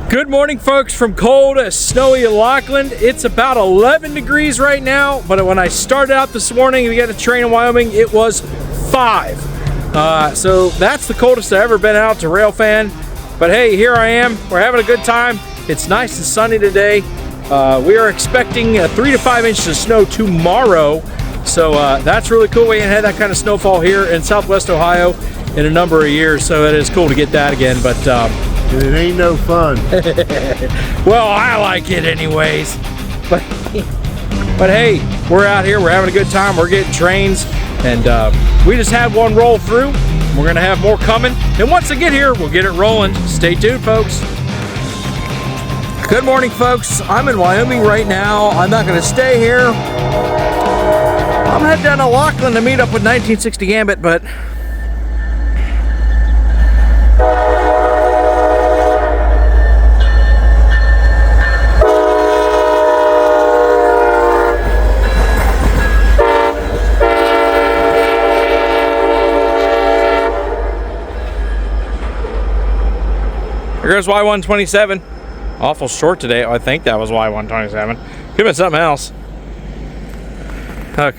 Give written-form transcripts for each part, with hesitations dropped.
Good morning, folks, from cold, snowy Lackland. It's about 11 degrees right now, but when I started out this morning to get a train in Wyoming, it was 5. So that's the coldest I've ever been out to Railfan. But hey, here I am. We're having a good time. It's nice and sunny today. We are expecting 3 to 5 inches of snow tomorrow. So that's really cool. We ain't had that kind of snowfall here in Southwest Ohio in a number of years. So it is cool to get that again. But it ain't no fun. well, I like it anyways. But hey, we're out here. We're having a good time. We're getting trains. And we just had one roll through. We're going to have more coming. And once they get here, we'll get it rolling. Stay tuned, folks. Good morning, folks. I'm in Wyoming right now. I'm not going to stay here. I'm heading down to Lackland to meet up with 1960 Gambit, but here goes Y127. Awful short today. Oh, I think that was Y127. Could have been something else. Look.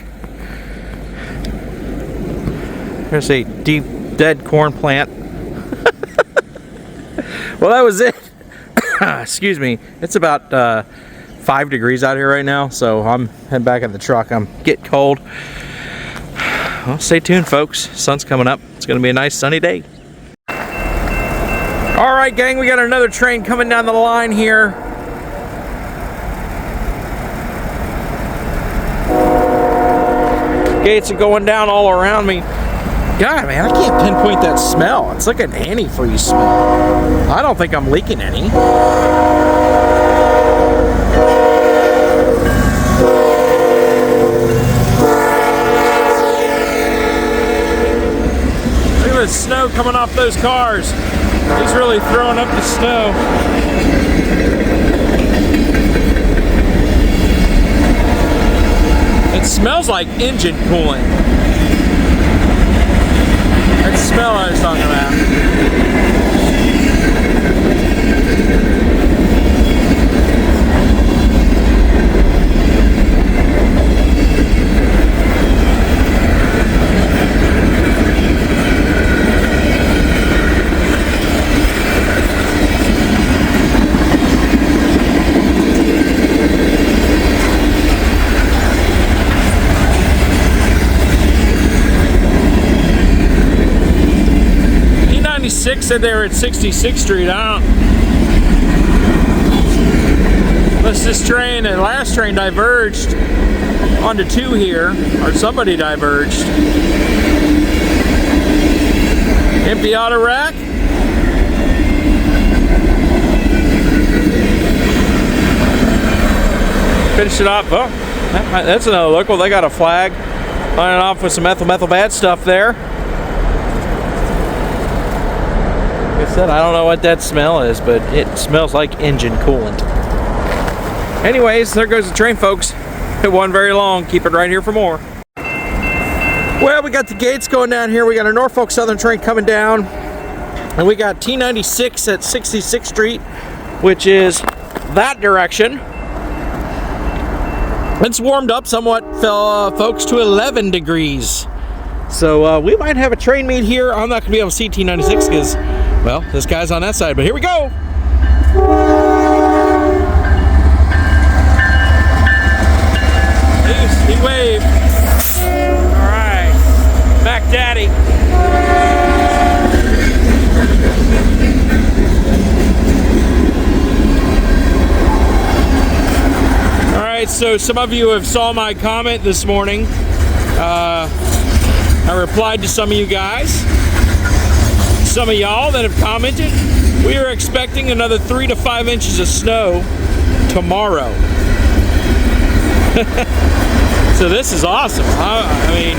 There's a deep, dead corn plant. Well, that was it. Excuse me. It's about 5 degrees out here right now, so I'm heading back in the truck. I'm getting cold. Well, stay tuned, folks. Sun's coming up. It's going to be a nice sunny day. All right, gang, we got another train coming down the line here. Gates are going down all around me. God, man, I can't pinpoint that smell. It's like an antifreeze smell. I don't think I'm leaking any. Look at the snow coming off those cars. He's really throwing up the snow. It smells like engine coolant. That smell I was talking about. Said they were at 66th Street. Unless this train, the last train diverged onto 2 here, or somebody diverged. Empty auto rack. Finish it off. Oh, that's another local. They got a flag lining off with some methyl bad stuff there. I don't know what that smell is, but it smells like engine coolant. Anyways, there goes the train, folks. It wasn't very long. Keep it right here for more. Well, we got the gates going down here. We got a Norfolk Southern train coming down. And we got T96 at 66th Street, which is that direction. It's warmed up somewhat, folks, to 11 degrees. So we might have a train meet here. I'm not going to be able to see T96 because, well, this guy's on that side, but here we go. He waved. All right, Mac Daddy. All right, so some of you have saw my comment this morning. I replied to some of you guys. Some of y'all that have commented, we are expecting another 3 to 5 inches of snow tomorrow. So this is awesome. I mean,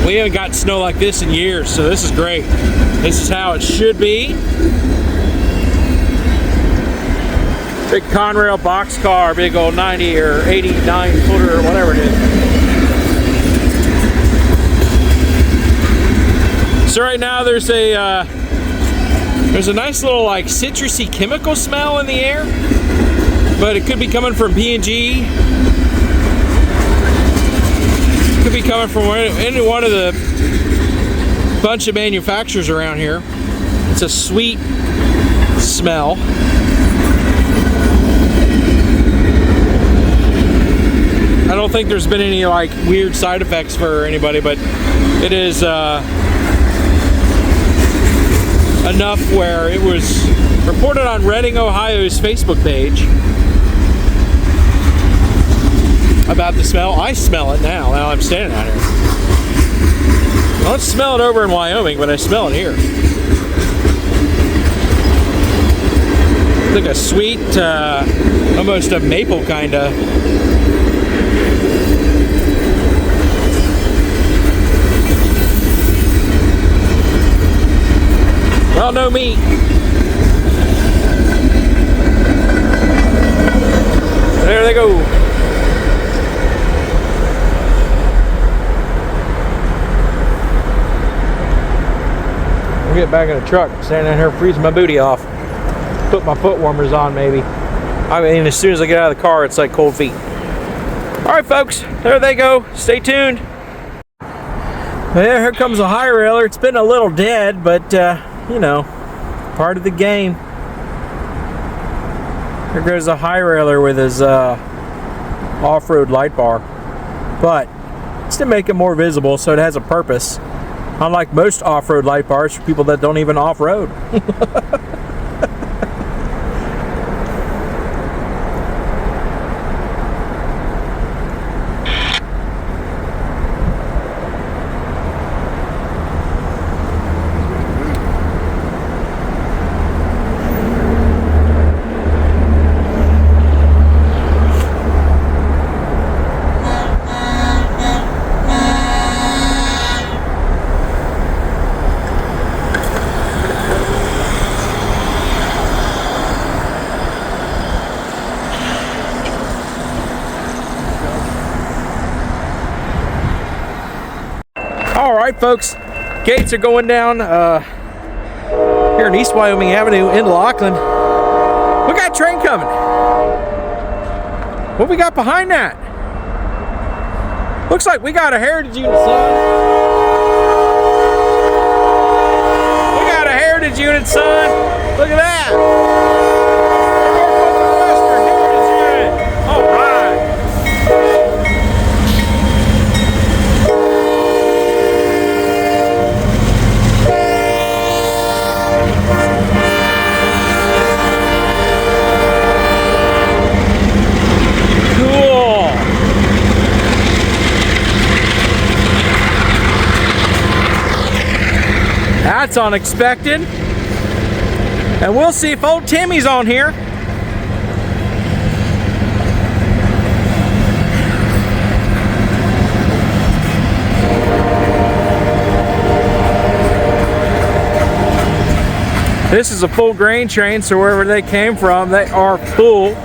we haven't got snow like this in years, so this is great. This is how it should be. Big Conrail boxcar, big old 90 or 89 footer or whatever it is. there's a nice little like citrusy chemical smell in the air, but it could be coming from P&G. Could be coming from any one of the bunch of manufacturers around here. It's a sweet smell. I don't think there's been any like weird side effects for anybody, but it is enough where it was reported on Reading, Ohio's Facebook page about the smell. I smell it now I'm standing out here. I don't smell it over in Wyoming, but I smell it here. It's like a sweet, almost a maple kind of. Well, no meat. There they go. We'll get back in the truck, standing in here freezing my booty off. Put my foot warmers on, maybe. I mean, as soon as I get out of the car, it's like cold feet. All right, folks, there they go. Stay tuned. Well, here comes a high railer. It's been a little dead, but you know, part of the game. There goes a high railer with his off-road light bar, but it's to make it more visible, so it has a purpose. Unlike most off-road light bars for people that don't even off-road. All right, folks, gates are going down here in East Wyoming Avenue in Laughlin. We got a train coming. What we got behind that? Looks like we got a heritage unit, son. We got a heritage unit, son. Look at that. Western Heritage Unit. All right. That's unexpected. And we'll see if old Timmy's on here. This is a full grain train, so wherever they came from, they are full.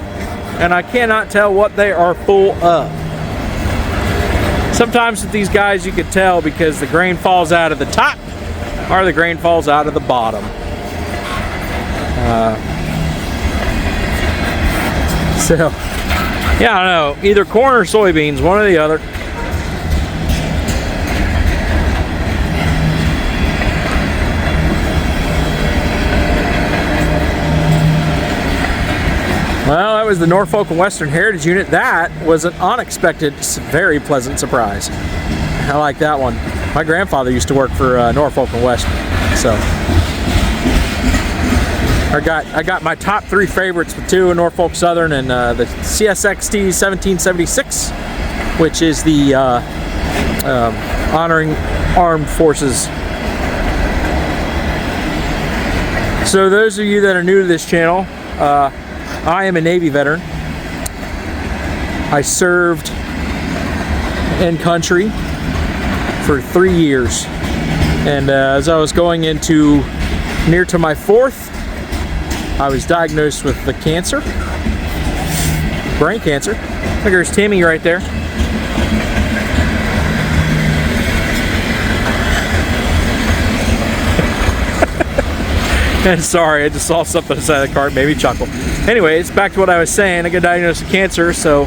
And I cannot tell what they are full of. Sometimes with these guys you could tell because the grain falls out of the top or the grain falls out of the bottom. So, yeah, I don't know. Either corn or soybeans, one or the other. Well, that was the Norfolk and Western Heritage Unit. That was an unexpected, very pleasant surprise. I like that one. My grandfather used to work for Norfolk and Western, so I got my top 3 favorites with 2 in Norfolk Southern and the CSXT 1776, which is the honoring armed forces. So those of you that are new to this channel, I am a Navy veteran. I served in country for 3 years, and as I was going into near to my 4th, I was diagnosed with the cancer, brain cancer. Look, there's Timmy right there. Sorry, I just saw something inside the cart, made me chuckle. Anyways, back to what I was saying. I got diagnosed with cancer, so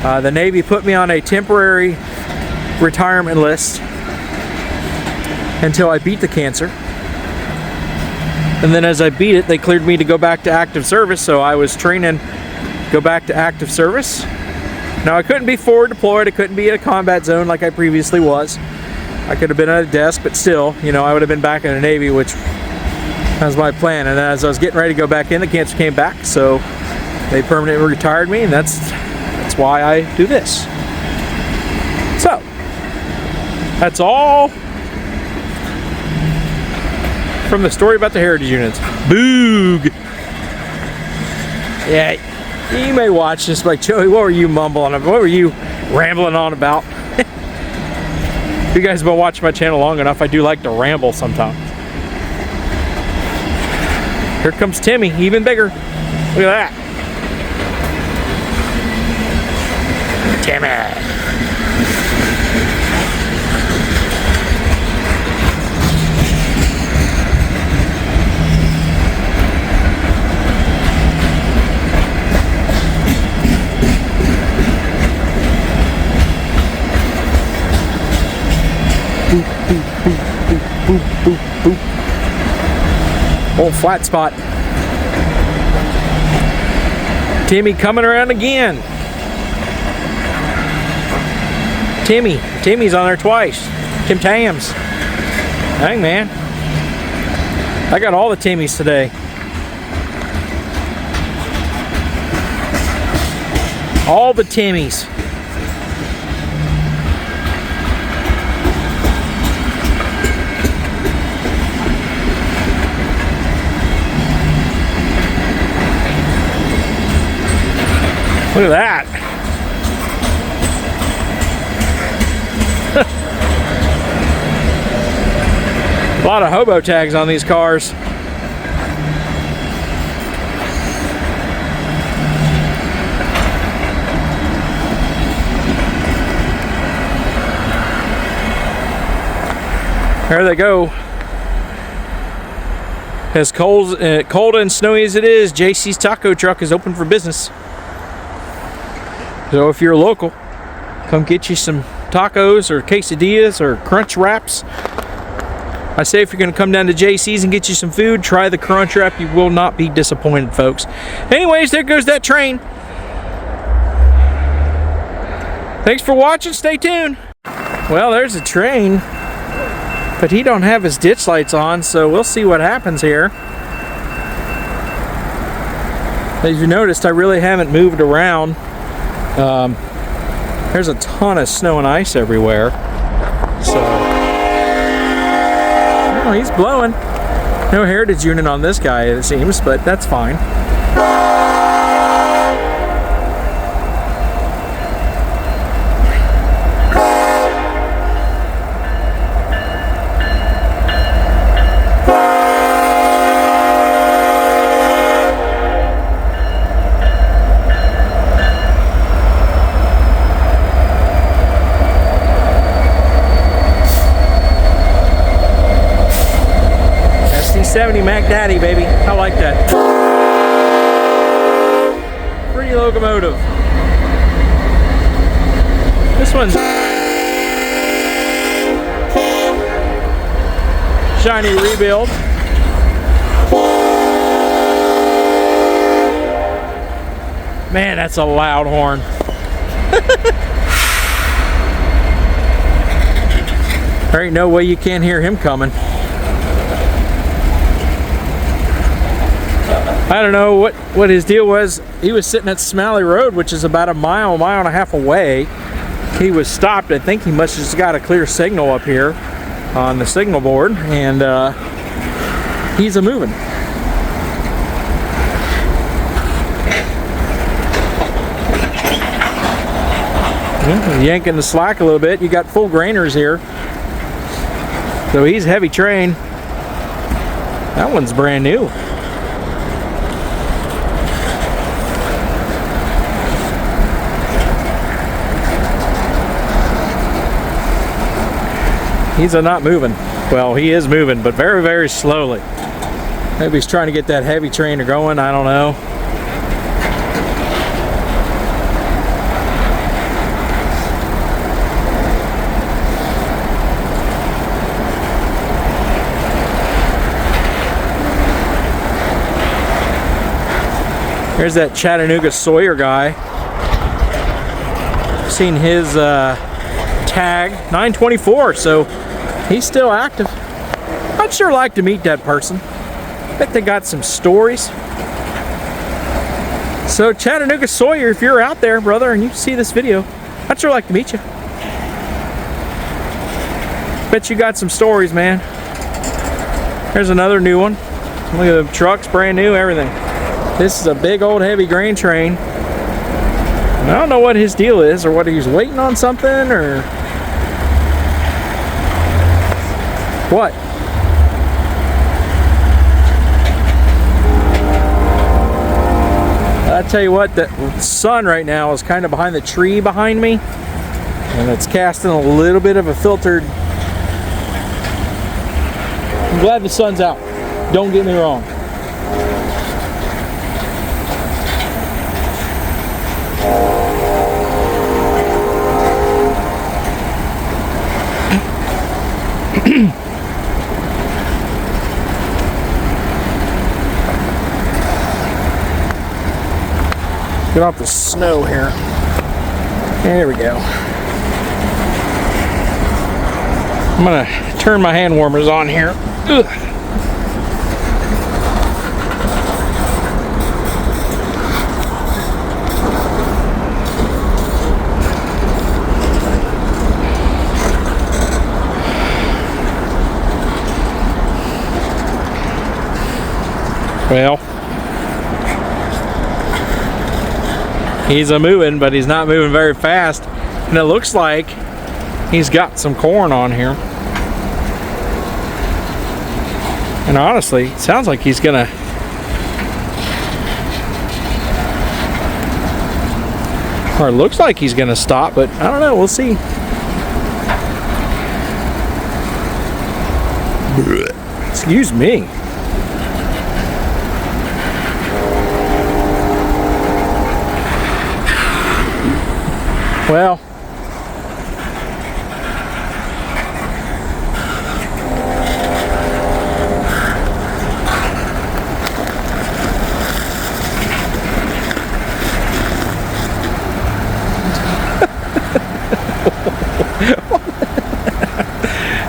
the Navy put me on a temporary retirement list until I beat the cancer. And then as I beat it, they cleared me to go back to active service, so I was training to go back to active service. Now, I couldn't be forward deployed, I couldn't be in a combat zone like I previously was. I could have been at a desk, but still, you know, I would have been back in the Navy, which was my plan. And as I was getting ready to go back in, the cancer came back, so they permanently retired me, and that's why I do this. So, that's all from the story about the heritage units. Boog! Yeah, you may watch this like, Joey, what were you mumbling about? What were you rambling on about? If you guys have been watching my channel long enough, I do like to ramble sometimes. Here comes Timmy, even bigger. Look at that. Timmy. Boop, boop, boop, boop, boop, boop, boop. Old flat spot. Timmy coming around again. Timmy's on there twice. Tim Tams. Dang, man. I got all the Timmys today. All the Timmys. Look at that. A lot of hobo tags on these cars. There they go. As cold and snowy as it is, JC's taco truck is open for business. So if you're local, come get you some tacos or quesadillas or crunch wraps. I say if you're going to come down to JC's and get you some food, try the crunch wrap. You will not be disappointed, folks. Anyways, there goes that train. Thanks for watching. Stay tuned. Well, there's a train, but he don't have his ditch lights on, so we'll see what happens here. As you noticed, I really haven't moved around. There's a ton of snow and ice everywhere, so oh, he's blowing. No heritage unit on this guy, it seems, but that's fine. SD70 Mac Daddy, baby. I like that. Pretty locomotive. This one's shiny rebuild. Man, that's a loud horn. There ain't no way you can't hear him coming. I don't know what his deal was. He was sitting at Smalley Road, which is about a mile and a half away. He was stopped. I think he must have just got a clear signal up here on the signal board, and he's a-moving. Yanking the slack a little bit. You got full grainers here. So he's heavy train. That one's brand new. He's not moving. Well, he is moving, but very, very slowly. Maybe he's trying to get that heavy trainer going, I don't know. Here's that Chattanooga Sawyer guy. Seen his tag, 924, so he's still active. I'd sure like to meet that person. Bet they got some stories. So Chattanooga Sawyer, if you're out there, brother, and you see this video, I'd sure like to meet you. Bet you got some stories, man. Here's another new one. Look at the trucks, brand new, everything. This is a big old heavy grain train. And I don't know what his deal is, or whether he's waiting on something, or what. I tell you what, the sun right now is kind of behind the tree behind me, and it's casting a little bit of a filtered. I'm glad the sun's out. Don't get me wrong. Get off the snow here. There we go. I'm gonna turn my hand warmers on here. Ugh. Well, he's a moving, but he's not moving very fast. And it looks like he's got some corn on here. And honestly, it sounds like he's gonna or it looks like he's gonna stop, but I don't know, we'll see. Excuse me. Well,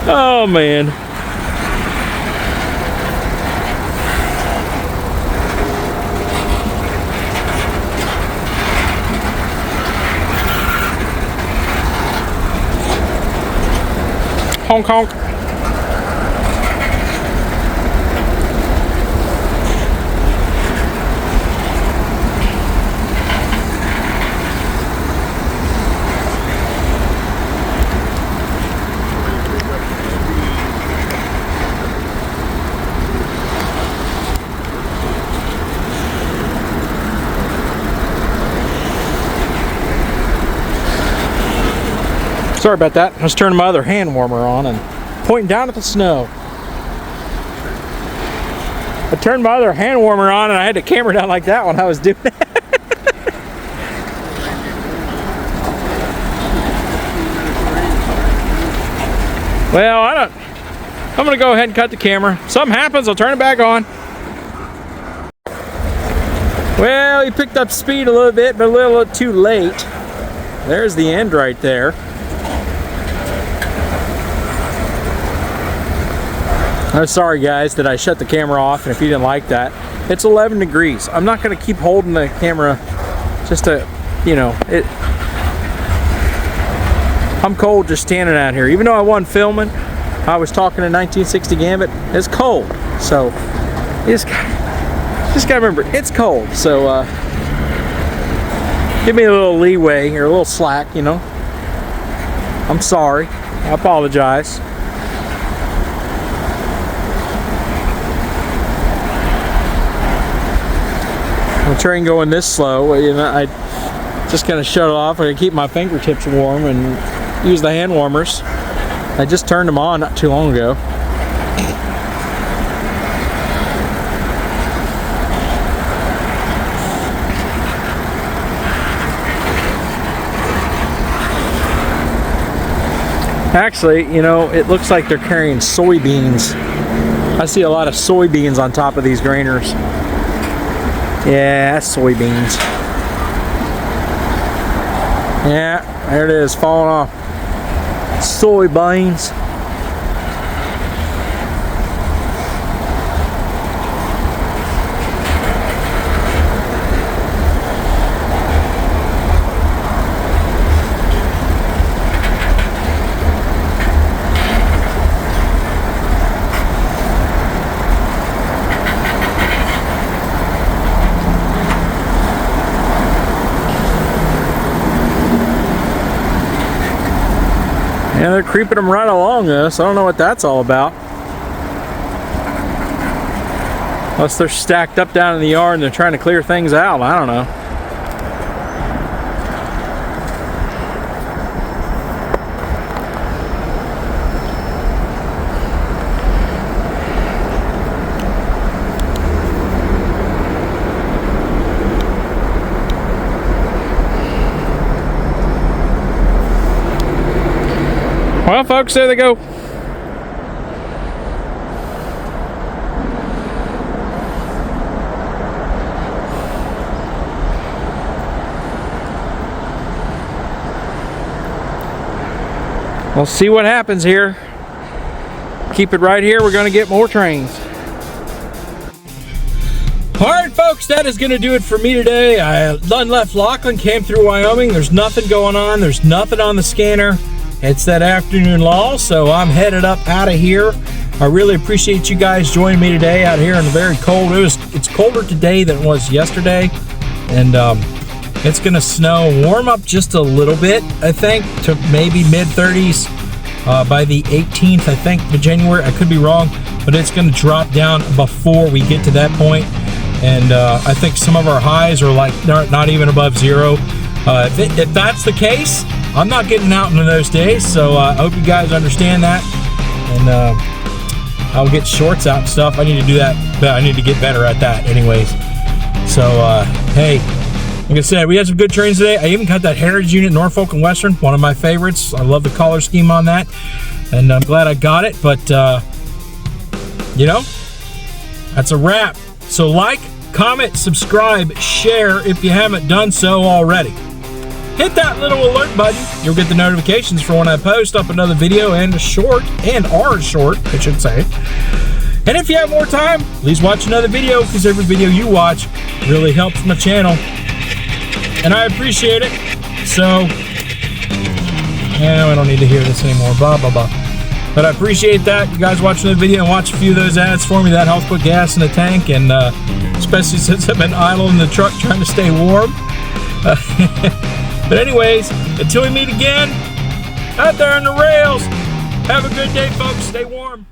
oh man. Honk honk. Sorry about that. I was turning my other hand warmer on and pointing down at the snow. I turned my other hand warmer on and I had the camera down like that when I was doing it. Well, I'm gonna go ahead and cut the camera. Something happens, I'll turn it back on. Well, he picked up speed a little bit, but a little too late. There's the end right there. I'm sorry guys that I shut the camera off, and if you didn't like that, it's 11 degrees. I'm not going to keep holding the camera just to, you know, I'm cold just standing out here. Even though I wasn't filming, I was talking to 1960 Gambit, it's cold. So, you just gotta remember, it's cold. So, give me a little leeway, or a little slack, you know. I'm sorry. I apologize. The train going this slow, you know, I just kind of shut it off. I keep my fingertips warm and use the hand warmers. I just turned them on not too long ago. Actually, you know, it looks like they're carrying soybeans. I see a lot of soybeans on top of these grainers. Yeah, that's soybeans. Yeah, there it is, falling off. Soybeans. Yeah, they're creeping them right along us. I don't know what that's all about. Unless they're stacked up down in the yard and they're trying to clear things out. I don't know. Well, folks, there they go. We'll see what happens here. Keep it right here. We're going to get more trains. All right, folks, that is going to do it for me today. I done left Lockland, came through Wyoming. There's nothing going on. There's nothing on the scanner. It's that afternoon lull, so I'm headed up out of here. I really appreciate you guys joining me today out here in the very cold. It's colder today than it was yesterday, and it's gonna snow, warm up just a little bit, I think, to maybe mid-30s by the 18th, I think, of January. I could be wrong, but it's gonna drop down before we get to that point. And I think some of our highs are like not even above zero. If that's the case, I'm not getting out in those days, so I hope you guys understand that. And I'll get shorts out and stuff. I need to do that, but I need to get better at that anyways. So, hey, like I said, we had some good trains today. I even got that Heritage unit, Norfolk and Western, one of my favorites. I love the color scheme on that, and I'm glad I got it. But, you know, that's a wrap. So like, comment, subscribe, share if you haven't done so already. Hit that little alert button. You'll get the notifications for when I post up another video and a short, I should say. And if you have more time, please watch another video, because every video you watch really helps my channel. And I appreciate it. So, I don't need to hear this anymore, blah, blah, blah. But I appreciate that. You guys watching the video and watch a few of those ads for me. That helps put gas in the tank, and especially since I've been idle in the truck trying to stay warm. But anyways, until we meet again, out there on the rails, have a good day, folks. Stay warm.